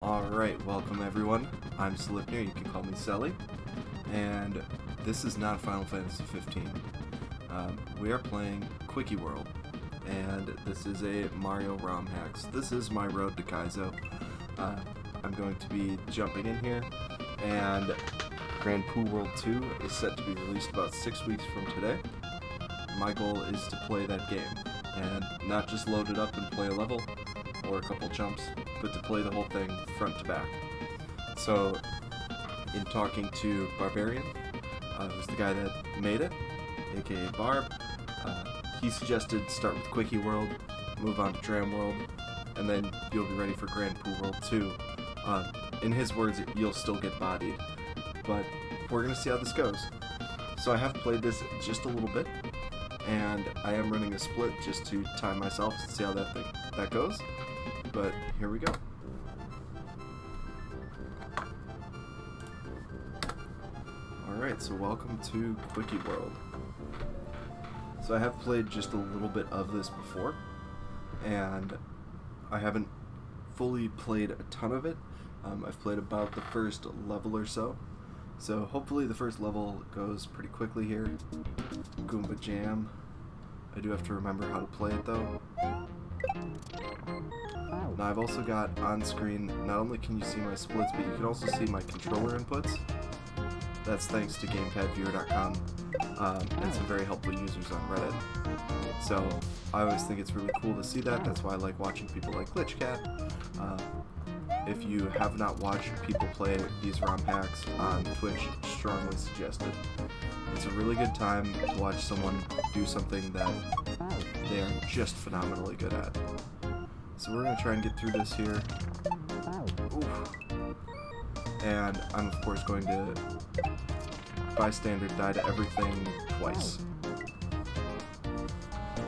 Alright, welcome everyone. I'm Selipnir, you can call me Selly, and this is not Final Fantasy 15. We are playing Quickie World, and this is a Mario ROM hacks. This is my road to Kaizo. I'm going to be jumping in here, and Grand Poo World 2 is set to be released about 6 weeks from today. My goal is to play that game, and not just load it up and play a level, or a couple jumps, but to play the whole thing front to back. So, in talking to Barbarian, who's the guy that made it, aka Barb, he suggested start with Quickie World, move on to Dram World, and then you'll be ready for Grand Poo World 2. In his words, you'll still get bodied, but we're gonna see how this goes. So I have played this just a little bit, and I am running a split just to time myself to see how that goes. But here we go. Alright, so welcome to Quickie World. So I have played just a little bit of this before, and I haven't fully played a ton of it. I've played about the first level or so. So hopefully the first level goes pretty quickly here. Goomba Jam. I do have to remember how to play it though. Now I've also got on screen, not only can you see my splits, but you can also see my controller inputs. That's thanks to GamepadViewer.com and some very helpful users on Reddit. So I always think it's really cool to see that. That's why I like watching people like GlitchCat. If you have not watched people play these ROM hacks on Twitch, strongly suggested. It's a really good time to watch someone do something that they are just phenomenally good at. So we're going to try and get through this here. Oof. And I'm of course going to, by standard, die to everything twice.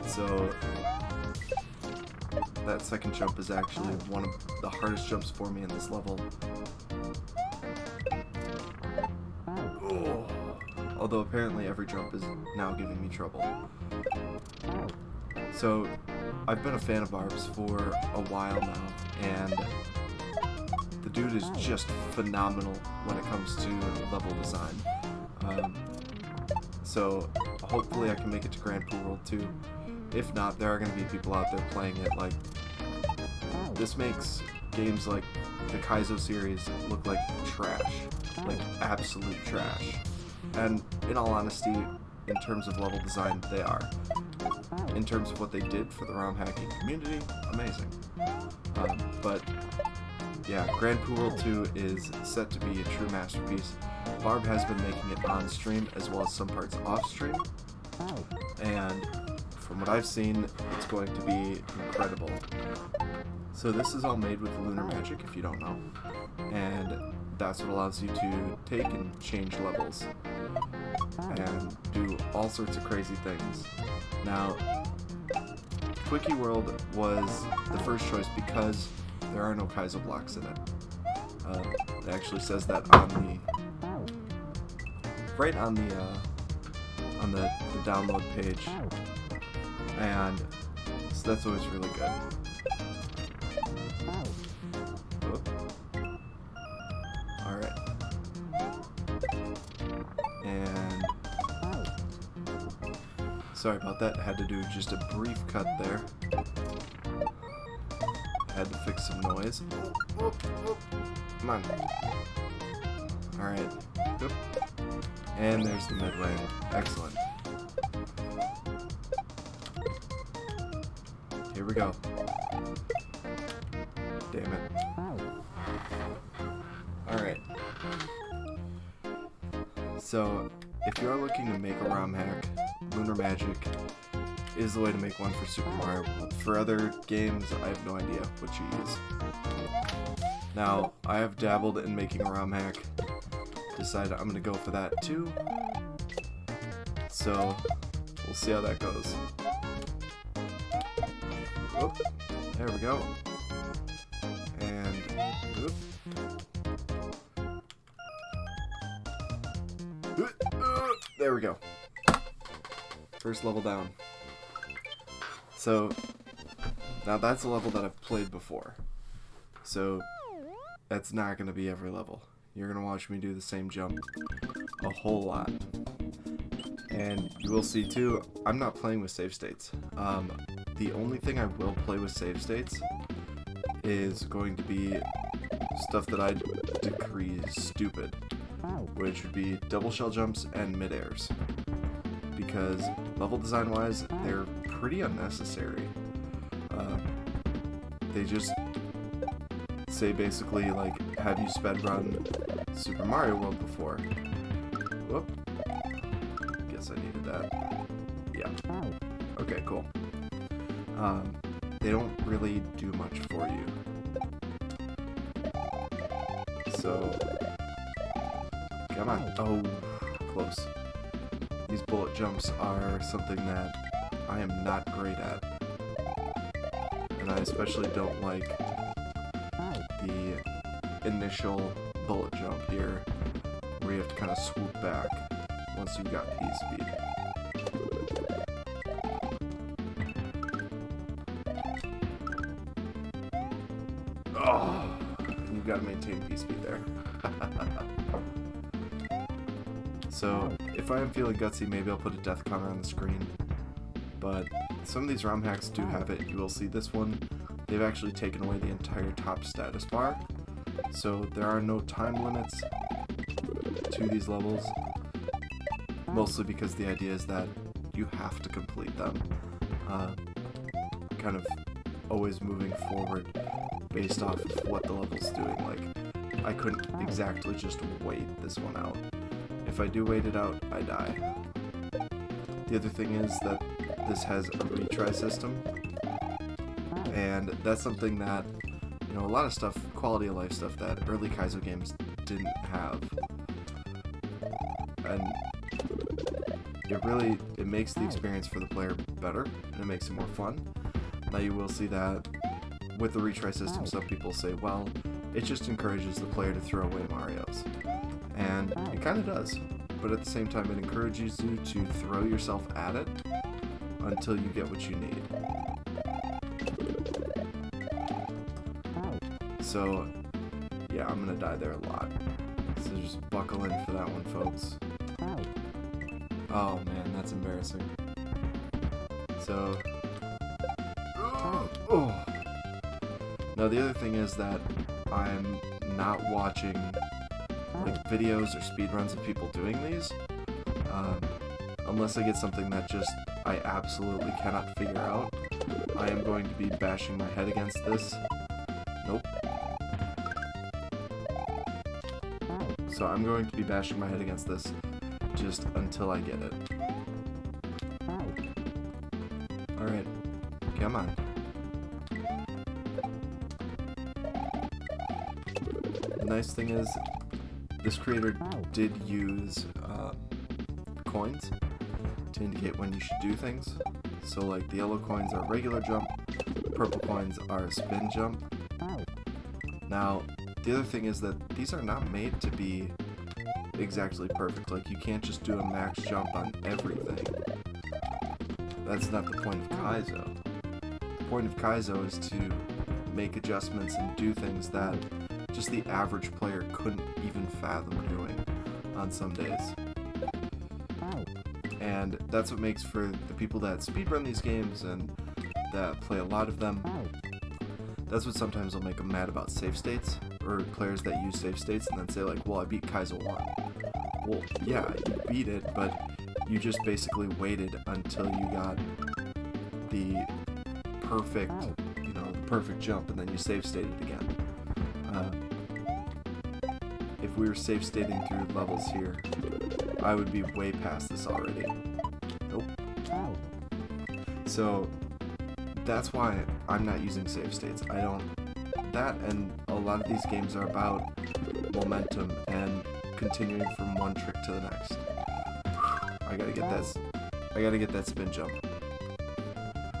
So that second jump is actually one of the hardest jumps for me in this level. Oh. Although apparently every jump is now giving me trouble. So I've been a fan of Barb's for a while now, and the dude is just phenomenal when it comes to level design. So hopefully I can make it to Grand Poo World 2. If not, there are going to be people out there playing it. Like, this makes games like the Kaizo series look like trash, like absolute trash. And in all honesty, in terms of level design, they are. In terms of what they did for the ROM hacking community, amazing. But yeah, Grand Poo World 2 is set to be a true masterpiece. Barb has been making it on stream as well as some parts off stream, and from what I've seen, it's going to be incredible. So this is all made with lunar magic, if you don't know, and that's what allows you to take and change levels and do all sorts of crazy things. Now, Quickie World was the first choice because there are no Kaizo blocks in it. It actually says that on the download page, and so that's always really good. Alright. And sorry about that, had to do just a brief cut there. Had to fix some noise. Come on. Alright. And there's the midway. Excellent. Here we go. Damn it. Alright. So, if you are looking to make a ROM hack, lunar magic is the way to make one for Super Mario. For other games, I have no idea what you use. Now, I have dabbled in making a ROM hack. Decided I'm going to go for that too. So, we'll see how that goes. Oop, there we go. And, oop. There we go. First level down. So, now that's a level that I've played before. So, That's not going to be every level. You're going to watch me do the same jump a whole lot. And you will see too, I'm not playing with save states. The only thing I will play with save states is going to be stuff that I decree stupid, which would be double shell jumps and mid-airs. Because level design wise, they're pretty unnecessary. They just say basically like, have you sped run Super Mario World before? Whoop. Guess I needed that. Yeah. Okay, cool. They don't really do much for you. So, come on. Oh, close. These bullet jumps are something that I am not great at. And I especially don't like the initial bullet jump here, where you have to kind of swoop back once you've got P-speed. Oh, you've got to maintain P-speed there. So, if I am feeling gutsy, maybe I'll put a death counter on the screen. But some of these ROM hacks do have it. You will see this one. They've actually taken away the entire top status bar. So there are no time limits to these levels. Mostly because the idea is that you have to complete them. Kind of always moving forward based off of what the level's doing. Like, I couldn't exactly just wait this one out. If I do wait it out, I die. The other thing is that this has a retry system, and that's something that, you know, a lot of stuff, quality of life stuff that early Kaizo games didn't have. And it makes the experience for the player better, and it makes it more fun. Now you will see that with the retry system, some people say, well, it just encourages the player to throw away Marios. And it kind of does, but at the same time it encourages you to throw yourself at it until you get what you need. So, yeah, I'm gonna die there a lot. So just buckle in for that one, folks. Oh man, that's embarrassing. So, oh. Now the other thing is that I'm not watching like videos or speedruns of people doing these, unless I get something that just I absolutely cannot figure out. I am going to be bashing my head against this. Nope. So I'm going to be bashing my head against this just until I get it. Alright, come on. The nice thing is, this creator did use coins to indicate when you should do things. So like the yellow coins are regular jump, purple coins are spin jump. Now, the other thing is that these are not made to be exactly perfect. Like, you can't just do a max jump on everything. That's not the point of Kaizo. The point of Kaizo is to make adjustments and do things that just the average player couldn't even fathom doing on some days. And that's what makes for the people that speedrun these games and that play a lot of them. That's what sometimes will make them mad about save states, or players that use save states and then say like, well, I beat Kaizo 1. Well, yeah, you beat it, but you just basically waited until you got the perfect, the perfect jump, and then you save stated again. If we were save stating through levels here, I would be way past this already. Nope. So that's why I'm not using save states. That and a lot of these games are about momentum and continuing from one trick to the next. I gotta get that spin jump.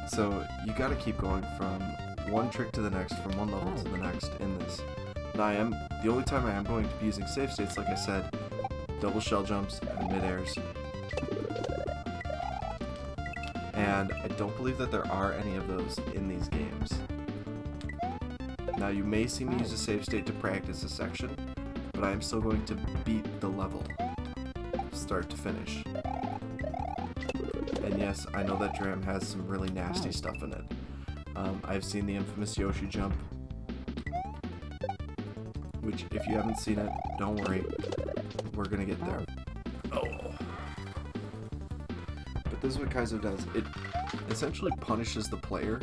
So you gotta keep going from one trick to the next, from one level to the next in this. Now the only time I am going to be using save states, like I said, double shell jumps and mid-airs. And I don't believe that there are any of those in these games. Now you may see me use a save state to practice a section, but I am still going to beat the level, start to finish. And yes, I know that Dram has some really nasty stuff in it. I've seen the infamous Yoshi jump, which if you haven't seen it, don't worry, we're gonna get there. Oh. But this is what Kaizo does. It essentially punishes the player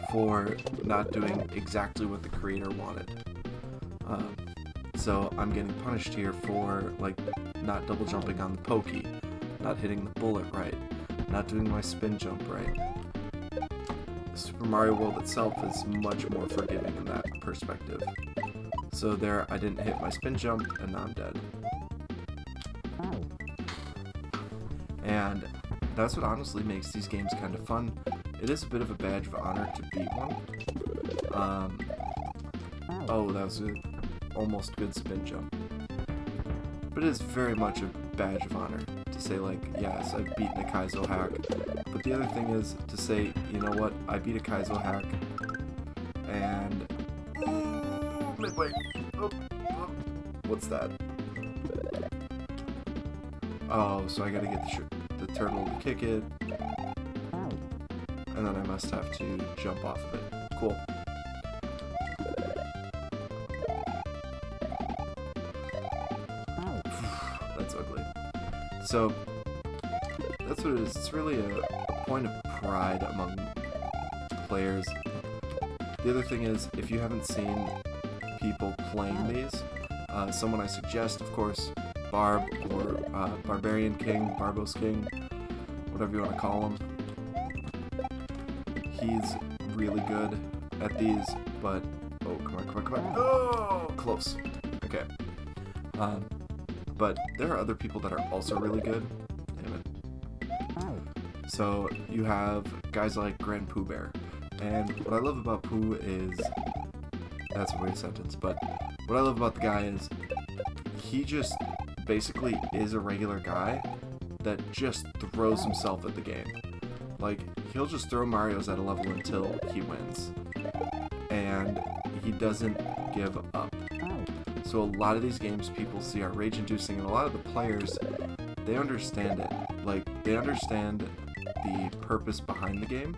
for not doing exactly what the creator wanted. So I'm getting punished here for like not double jumping on the pokey, not hitting the bullet right, not doing my spin jump right. Super Mario World itself is much more forgiving in that perspective. So there, I didn't hit my spin jump, and now I'm dead. And that's what honestly makes these games kind of fun. It is a bit of a badge of honor to beat one. Oh, that was an almost good spin jump. But it is very much a badge of honor to say, like, yes, I've beaten a Kaizo hack. But the other thing is to say, you know what, I beat a Kaizo hack, and... Wait. Oh. What's that? Oh, so I gotta get the turtle to kick it. And then I must have to jump off of it. Cool. That's ugly. So, that's what it is. It's really a point of pride among players. The other thing is, if you haven't seen people playing these, someone I suggest, of course, Barb, or Barbarian King, Barbos King, whatever you want to call him. He's really good at these, but... Oh, come on. Oh, close. Okay. But there are other people that are also really good. Damn it. So, you have guys like Grand Poo Bear. And what I love about Pooh is... That's a weird sentence, but what I love about the guy is he just basically is a regular guy that just throws himself at the game. Like, he'll just throw Marios at a level until he wins. And he doesn't give up. So a lot of these games people see are rage-inducing, and a lot of the players, they understand it. Like, they understand the purpose behind the game,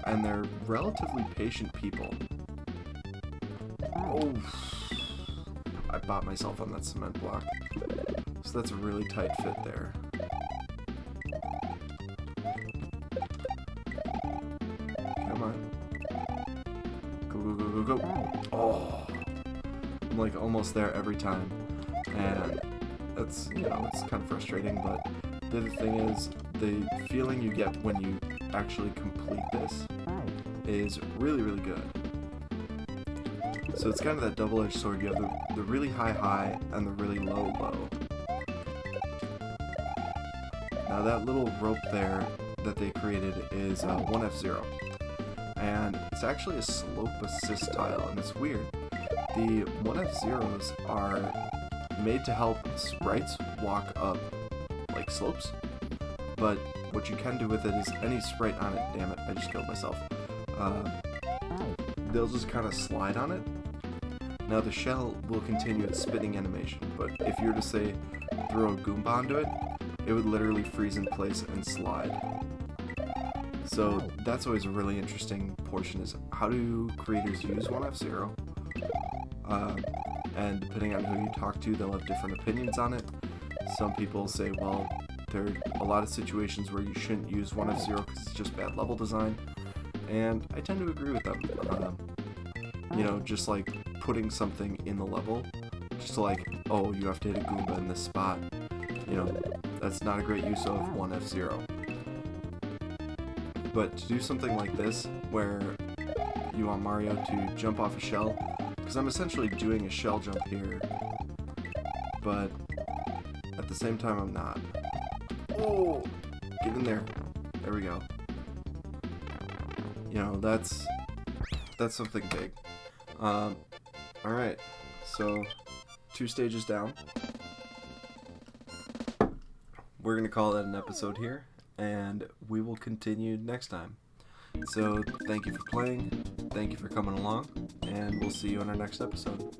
and they're relatively patient people. Oh, I bought myself on that cement block. So that's a really tight fit there. Come on. Go. Oh, I'm like almost there every time. And that's, you know, it's kind of frustrating, but the other thing is the feeling you get when you actually complete this is really, really good. So it's kind of that double-edged sword. You have the really high and the really low. Now that little rope there that they created is 1F0. And it's actually a slope assist tile, and it's weird. The 1F0s are made to help sprites walk up like slopes. But what you can do with it is any sprite on it, damn it, I just killed myself. They'll just kind of slide on it. Now the shell will continue its spinning animation, but if you were to say throw a Goomba onto it, it would literally freeze in place and slide. So that's always a really interesting portion, is how do creators use 1F0? And depending on who you talk to, they'll have different opinions on it. Some people say, well, there are a lot of situations where you shouldn't use 1F0 because it's just bad level design. And I tend to agree with them. You know, just like putting something in the level, just like, oh, you have to hit a Goomba in this spot. You know, that's not a great use of 1F0. But to do something like this, where you want Mario to jump off a shell, because I'm essentially doing a shell jump here, but at the same time I'm not. Oh, get in there. There we go. You know, that's something big. Alright, so 2 stages down. We're going to call that an episode here, and we will continue next time. So, thank you for playing, thank you for coming along, and we'll see you in our next episode.